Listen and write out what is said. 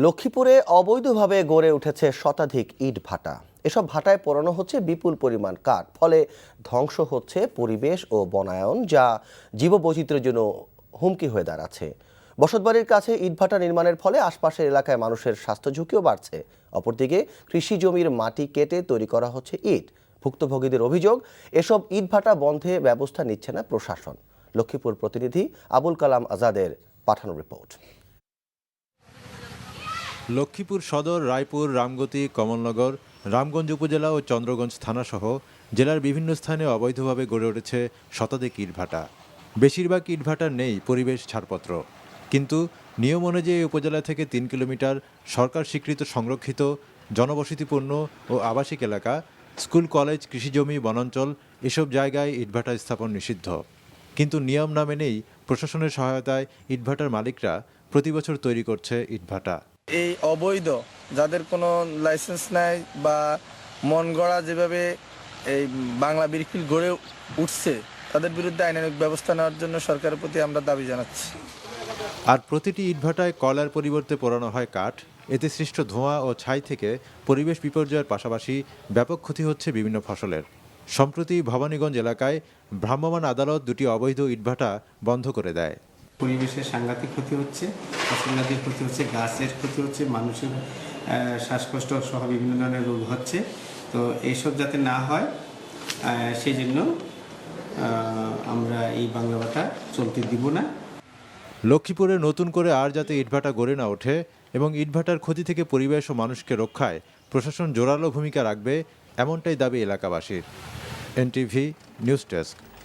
লক্ষ্মীপুরে অবৈধভাবে গড়ে উঠেছে শতাধিক ইট ভাটা। এসব ভাটায় পোড়ানো হচ্ছে বিপুল পরিমাণ কাঠ, ফলে ধ্বংস হচ্ছে পরিবেশ ও বনায়ন, যা জীববৈচিত্র্যের জন্য হুমকি হয়ে দাঁড়াচ্ছে। বসতবাড়ির কাছে ইটভাটা নির্মাণের ফলে আশপাশের এলাকায় মানুষের স্বাস্থ্য ঝুঁকিও বাড়ছে। অপরদিকে কৃষি জমির মাটি কেটে তৈরি করা হচ্ছে ইট। ভুক্তভোগীদের অভিযোগ, এসব ইটভাটা বন্ধে ব্যবস্থা নিচ্ছে না প্রশাসন। লক্ষ্মীপুর প্রতিনিধি আবুল কালাম আজাদের পাঠানো রিপোর্ট। লক্ষ্মীপুর সদর, রায়পুর, রামগতি, কমলনগর, রামগঞ্জ উপজেলা ও চন্দ্রগঞ্জ থানাসহ জেলার বিভিন্ন স্থানে অবৈধভাবে গড়ে উঠেছে শতাধিক ইটভাটা। বেশিরভাগ ইটভাটার নেই পরিবেশ ছাড়পত্র, কিন্তু নিয়ম অনুযায়ী উপজেলা থেকে ৩ কিলোমিটার সরকার স্বীকৃত সংরক্ষিত জনবসতিপূর্ণ ও আবাসিক এলাকা, স্কুল, কলেজ, কৃষিজমি, বনাঞ্চল এসব জায়গায় ইটভাটা স্থাপন নিষিদ্ধ। কিন্তু নিয়ম না মেনেই প্রশাসনের সহায়তায় ইটভাটার মালিকরা প্রতি বছর তৈরি করছে ইটভাটা। এই অবৈধ যাদের কোনো লাইসেন্স নাই বা মন গড়া যেভাবে এই বাংলা বিরফিল গড়ে উঠছে, তাদের বিরুদ্ধে আইনানুগ ব্যবস্থা নেওয়ার জন্য সরকারের প্রতি আমরা দাবি জানাচ্ছি। আর প্রতিটি ইটভাটায় কয়লার পরিবর্তে পোড়ানো হয় কাঠ। এতে সৃষ্ট ধোঁয়া ও ছাই থেকে পরিবেশ বিপর্যয়ের পাশাপাশি ব্যাপক ক্ষতি হচ্ছে বিভিন্ন ফসলের। সম্প্রতি ভবানীগঞ্জ এলাকায় ভ্রাম্যমাণ আদালত দুটি অবৈধ ইটভাটা বন্ধ করে দেয়। পরিবেশের সাংঘাতিক ক্ষতি হচ্ছে, ফসলাদির ক্ষতি হচ্ছে, গাছের ক্ষতি হচ্ছে, মানুষের শ্বাসকষ্ট সহ বিভিন্ন ধরনের রোগ হচ্ছে। তো এইসব যাতে না হয় সেই জন্য আমরা এই বাংলা ভাটা চলতে দিব না। লক্ষ্মীপুরে নতুন করে আর যাতে ইটভাটা গড়ে না ওঠে এবং ইটভাটার ক্ষতি থেকে পরিবেশ ও মানুষকে রক্ষায় প্রশাসন জোরালো ভূমিকা রাখবে, এমনটাই দাবি এলাকাবাসীর। NTV news desk.